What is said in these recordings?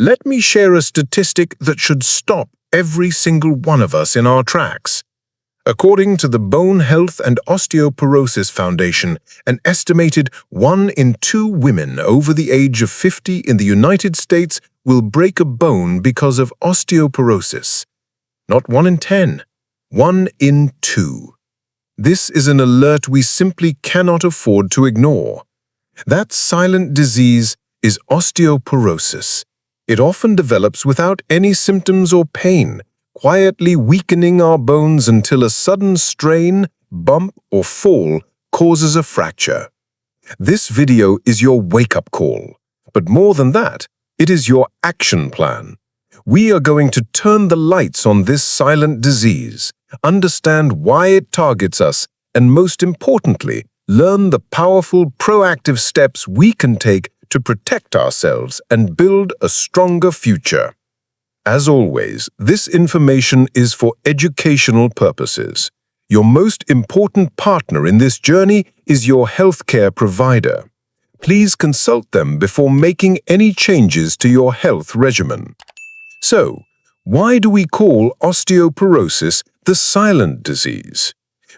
Let me share a statistic that should stop every single one of us in our tracks. According to the Bone Health and Osteoporosis Foundation, an estimated 1 in 2 women over the age of 50 in the United States will break a bone because of osteoporosis. Not 1 in 10, 1 in 2. This is an alert we simply cannot afford to ignore. That silent disease is osteoporosis. It often develops without any symptoms or pain, quietly weakening our bones until a sudden strain, bump, or fall causes a fracture. This video is your wake-up call. But more than that, it is your action plan. We are going to turn the lights on this silent disease, understand why it targets us, and most importantly, learn the powerful proactive steps we can take to protect ourselves and build a stronger future. As always, this information is for educational purposes. Your most important partner in this journey is your healthcare provider. Please consult them before making any changes to your health regimen. So, why do we call osteoporosis the silent disease?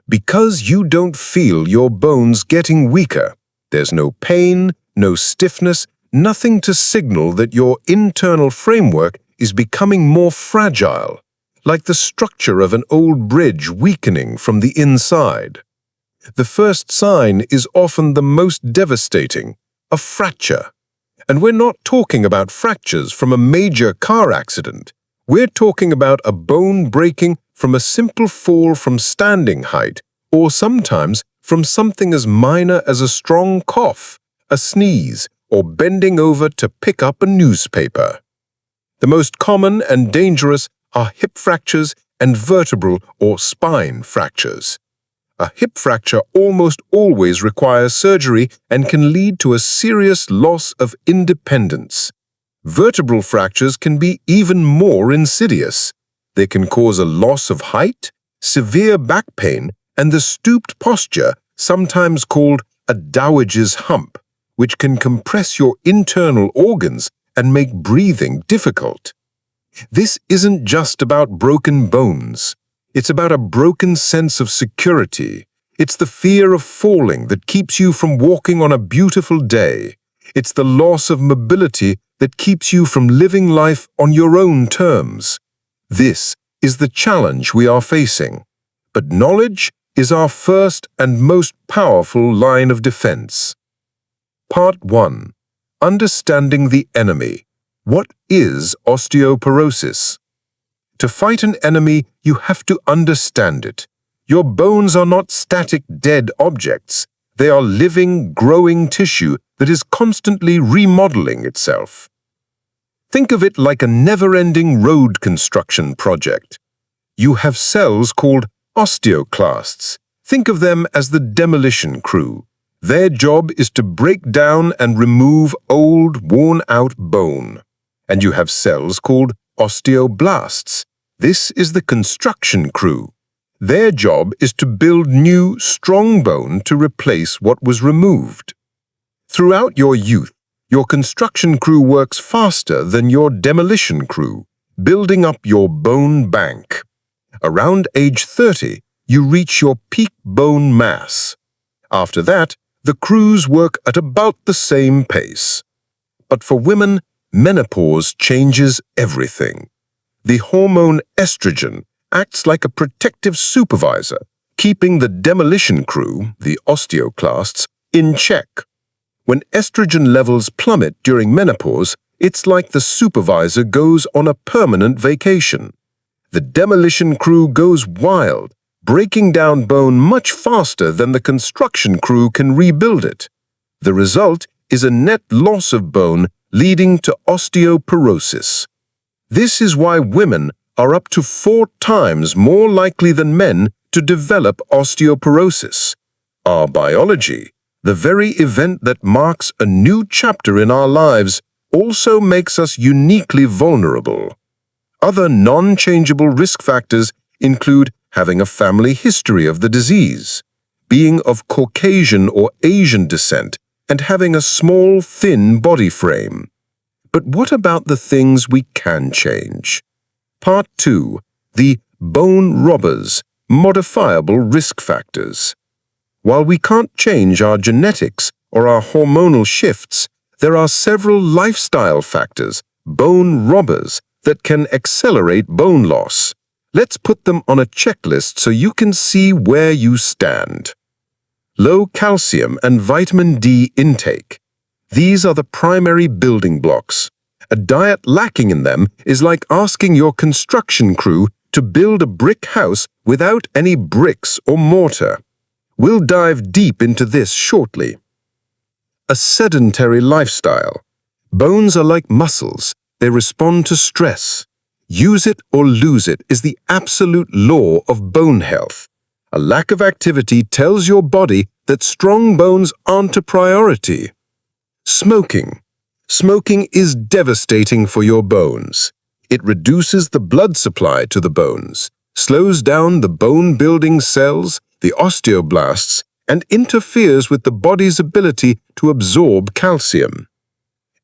Because you don't feel your bones getting weaker. There's no pain, no stiffness, nothing to signal that your internal framework is becoming more fragile, like the structure of an old bridge weakening from the inside. The first sign is often the most devastating, a fracture. And we're not talking about fractures from a major car accident. We're talking about a bone breaking from a simple fall from standing height, or sometimes from something as minor as a strong cough, a sneeze, or bending over to pick up a newspaper. The most common and dangerous are hip fractures and vertebral or spine fractures. A hip fracture almost always requires surgery and can lead to a serious loss of independence. Vertebral fractures can be even more insidious. They can cause a loss of height, severe back pain, and the stooped posture, sometimes called a dowager's hump, which can compress your internal organs and make breathing difficult. This isn't just about broken bones. It's about a broken sense of security. It's the fear of falling that keeps you from walking on a beautiful day. It's the loss of mobility that keeps you from living life on your own terms. This is the challenge we are facing. But knowledge is our first and most powerful line of defense. Part 1. Understanding the enemy. What is osteoporosis? To fight an enemy, you have to understand it. Your bones are not static, dead objects. They are living, growing tissue that is constantly remodeling itself. Think of it like a never-ending road construction project. You have cells called osteoclasts. Think of them as the demolition crew. Their job is to break down and remove old, worn-out bone. And you have cells called osteoblasts. This is the construction crew. Their job is to build new, strong bone to replace what was removed. Throughout your youth, your construction crew works faster than your demolition crew, building up your bone bank. Around age 30, you reach your peak bone mass. After that, the crews work at about the same pace. But for women, menopause changes everything. The hormone estrogen acts like a protective supervisor, keeping the demolition crew, the osteoclasts, in check. When estrogen levels plummet during menopause, it's like the supervisor goes on a permanent vacation. The demolition crew goes wild, breaking down bone much faster than the construction crew can rebuild it. The result is a net loss of bone, leading to osteoporosis. This is why women are up to 4 times more likely than men to develop osteoporosis. Our biology, the very event that marks a new chapter in our lives, also makes us uniquely vulnerable. Other non-changeable risk factors include having a family history of the disease, being of Caucasian or Asian descent, and having a small, thin body frame. But what about the things we can change? Part 2. The bone robbers, modifiable risk factors. While we can't change our genetics or our hormonal shifts, there are several lifestyle factors, bone robbers, that can accelerate bone loss. Let's put them on a checklist so you can see where you stand. Low calcium and vitamin D intake. These are the primary building blocks. A diet lacking in them is like asking your construction crew to build a brick house without any bricks or mortar. We'll dive deep into this shortly. A sedentary lifestyle. Bones are like muscles. They respond to stress. Use it or lose it is the absolute law of bone health. A lack of activity tells your body that strong bones aren't a priority. Smoking. Smoking is devastating for your bones. It reduces the blood supply to the bones, slows down the bone-building cells, the osteoblasts, and interferes with the body's ability to absorb calcium.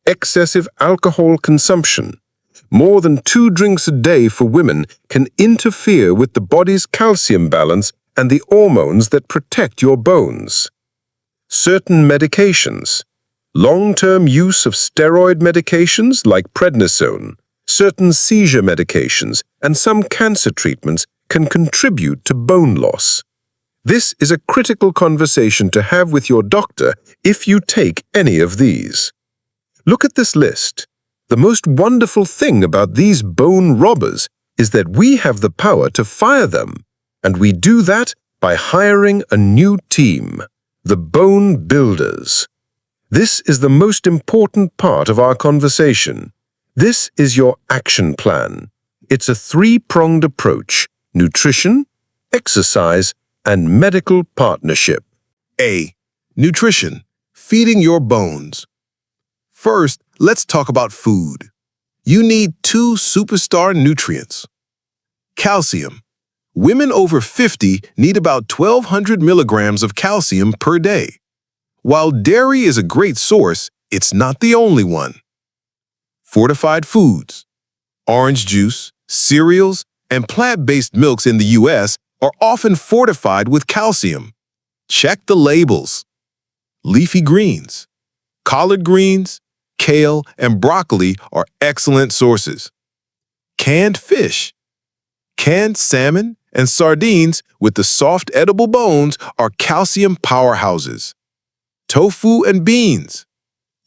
Excessive alcohol consumption. More than 2 drinks a day for women can interfere with the body's calcium balance and the hormones that protect your bones. Certain medications. Long-term use of steroid medications like prednisone, certain seizure medications, and some cancer treatments can contribute to bone loss. This is a critical conversation to have with your doctor if you take any of these. Look at this list. The most wonderful thing about these bone robbers is that we have the power to fire them, and we do that by hiring a new team, the bone builders. This is the most important part of our conversation. This is your action plan. It's a 3-pronged approach: nutrition, exercise, and medical partnership. A. Nutrition. Feeding your bones. First, let's talk about food. You need 2 superstar nutrients. Calcium. Women over 50 need about 1,200 milligrams of calcium per day. While dairy is a great source, it's not the only one. Fortified foods. Orange juice, cereals, and plant-based milks in the U.S. are often fortified with calcium. Check the labels. Leafy greens. Collard greens, kale, and broccoli are excellent sources. Canned fish. Canned salmon and sardines with the soft edible bones are calcium powerhouses. Tofu and beans.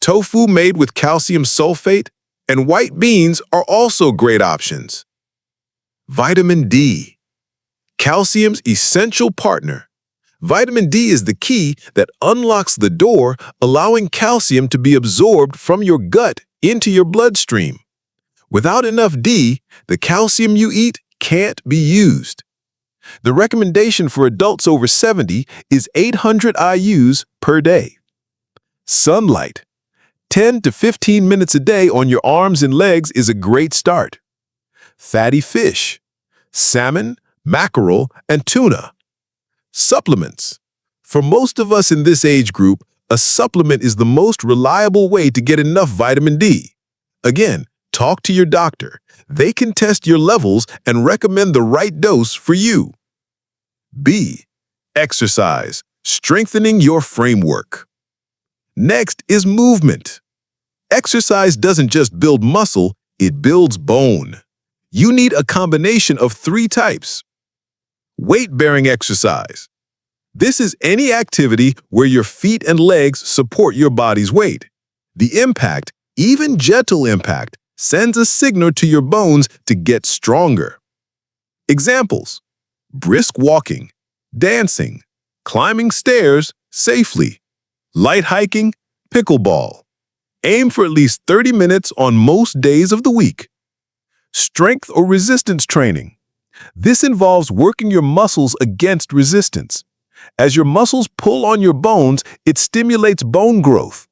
Tofu made with calcium sulfate and white beans are also great options. Vitamin D. Calcium's essential partner. Vitamin D is the key that unlocks the door, allowing calcium to be absorbed from your gut into your bloodstream. Without enough D, the calcium you eat can't be used. The recommendation for adults over 70 is 800 IUs per day. Sunlight. 10 to 15 minutes a day on your arms and legs is a great start. Fatty fish. Salmon, mackerel, and tuna. Supplements. For most of us in this age group, a supplement is the most reliable way to get enough vitamin D. Again, talk to your doctor. They can test your levels and recommend the right dose for you. B. Exercise, strengthening your framework. Next is movement. Exercise doesn't just build muscle, it builds bone. You need a combination of 3 types. Weight-bearing exercise. This is any activity where your feet and legs support your body's weight. The impact, even gentle impact, sends a signal to your bones to get stronger. Examples: brisk walking, dancing, climbing stairs safely, light hiking, pickleball. Aim for at least 30 minutes on most days of the week. Strength or resistance training. This involves working your muscles against resistance. As your muscles pull on your bones, it stimulates bone growth.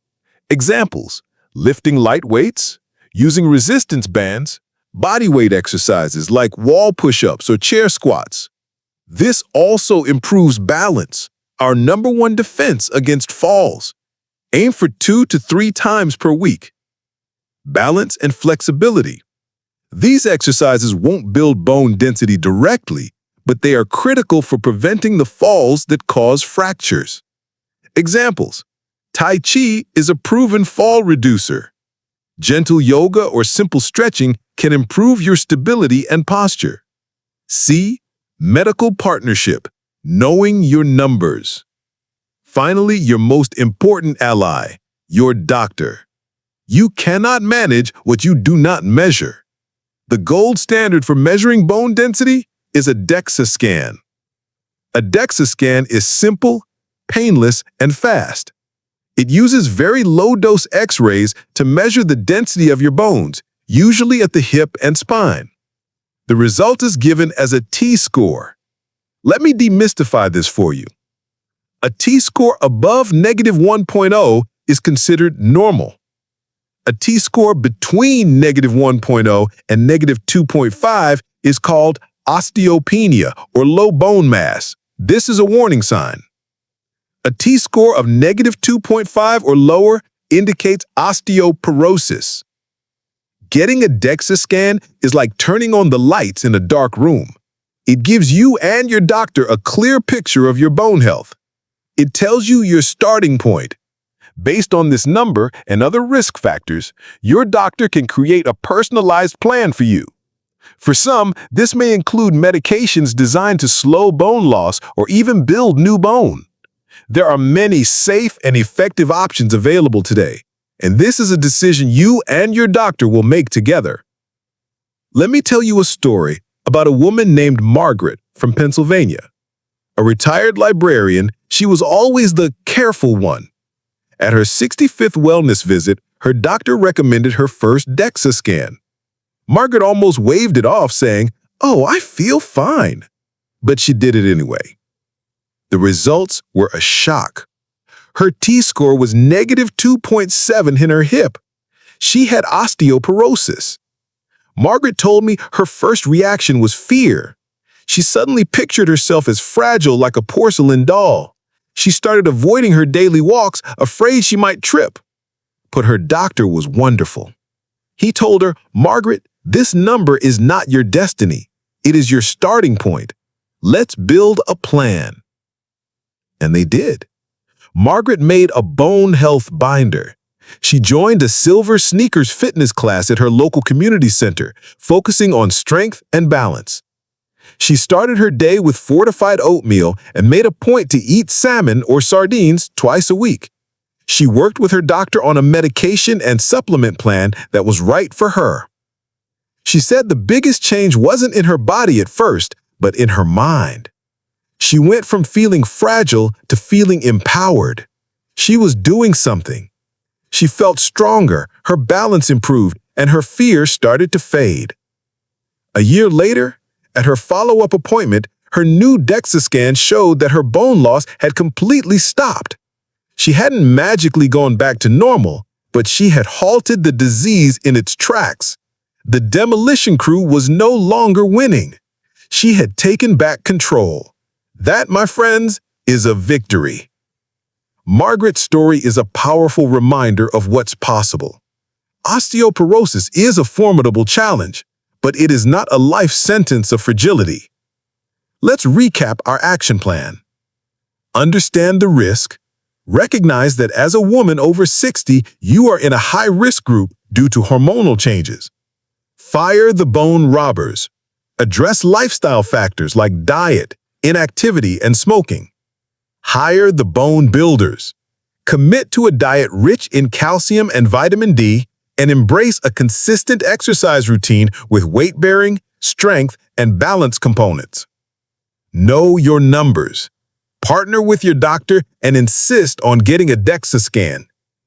Examples: lifting light weights, using resistance bands, body weight exercises like wall push-ups or chair squats. This also improves balance, our #1 defense against falls. Aim for 2 to 3 times per week. balance, and flexibility. These exercises won't build bone density directly, but they are critical for preventing the falls that cause fractures. Examples: Tai Chi is a proven fall reducer. Gentle yoga or simple stretching can improve your stability and posture. C. Medical partnership, knowing your numbers. Finally, your most important ally, your doctor. You cannot manage what you do not measure. The gold standard for measuring bone density is a DEXA scan. A DEXA scan is simple, painless, and fast. It uses very low-dose X-rays to measure the density of your bones, usually at the hip and spine. The result is given as a T-score. Let me demystify this for you. A T-score above -1.0 is considered normal. A T-score between -1.0 and -2.5 is called osteopenia or low bone mass. This is a warning sign. A T-score of -2.5 or lower indicates osteoporosis. Getting a DEXA scan is like turning on the lights in a dark room. It gives you and your doctor a clear picture of your bone health. It tells you your starting point. Based on this number and other risk factors, your doctor can create a personalized plan for you. For some, this may include medications designed to slow bone loss or even build new bone. There are many safe and effective options available today, and this is a decision you and your doctor will make together. Let me tell you a story about a woman named Margaret from Pennsylvania. A retired librarian, she was always the careful one. At her 65th wellness visit, her doctor recommended her first DEXA scan. Margaret almost waved it off, saying, "Oh, I feel fine." But she did it anyway. The results were a shock. Her T-score was -2.7 in her hip. She had osteoporosis. Margaret told me her first reaction was fear. She suddenly pictured herself as fragile like a porcelain doll. She started avoiding her daily walks, afraid she might trip. But her doctor was wonderful. He told her, "Margaret, this number is not your destiny. It is your starting point. Let's build a plan." And they did. Margaret made a bone health binder. She joined a silver sneakers fitness class at her local community center, focusing on strength and balance. She started her day with fortified oatmeal and made a point to eat salmon or sardines twice a week. She worked with her doctor on a medication and supplement plan that was right for her. She said the biggest change wasn't in her body at first, but in her mind. She went from feeling fragile to feeling empowered. She was doing something. She felt stronger, her balance improved, and her fear started to fade. A year later, at her follow-up appointment, her new DEXA scan showed that her bone loss had completely stopped. She hadn't magically gone back to normal, but she had halted the disease in its tracks. The demolition crew was no longer winning. She had taken back control. That, my friends, is a victory. Margaret's story is a powerful reminder of what's possible. Osteoporosis is a formidable challenge, but it is not a life sentence of fragility. Let's recap our action plan. Understand the risk. Recognize that as a woman over 60, you are in a high-risk group due to hormonal changes. Fire the bone robbers. Address lifestyle factors like diet, inactivity, and smoking. Hire the bone builders. Commit to a diet rich in calcium and vitamin D and embrace a consistent exercise routine with weight-bearing, strength, and balance components. Know your numbers. Partner with your doctor and insist on getting a DEXA scan.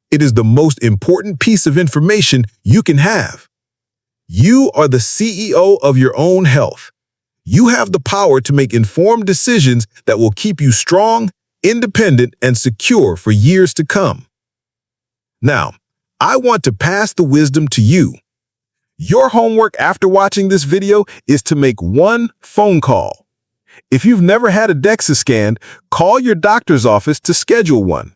It is the most important piece of information you can have. You are the CEO of your own health. You have the power to make informed decisions that will keep you strong, independent, and secure for years to come. Now, I want to pass the wisdom to you. Your homework after watching this video is to make one phone call. If you've never had a DEXA scan, call your doctor's office to schedule one.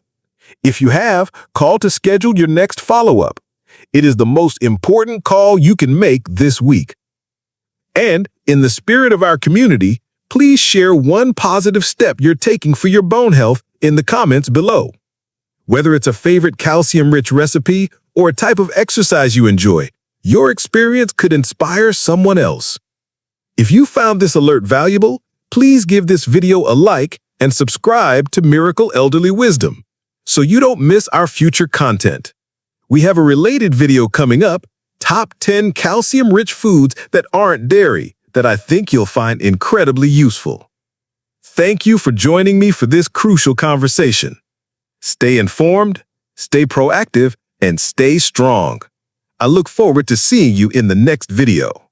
If you have, call to schedule your next follow-up. It is the most important call you can make this week. And in the spirit of our community, please share one positive step you're taking for your bone health in the comments below. Whether it's a favorite calcium-rich recipe or a type of exercise you enjoy, your experience could inspire someone else. If you found this alert valuable, please give this video a like and subscribe to Miracle Elderly Wisdom so you don't miss our future content. We have a related video coming up, Top 10 Calcium-Rich Foods That Aren't Dairy, that I think you'll find incredibly useful. Thank you for joining me for this crucial conversation. Stay informed, stay proactive, and stay strong. I look forward to seeing you in the next video.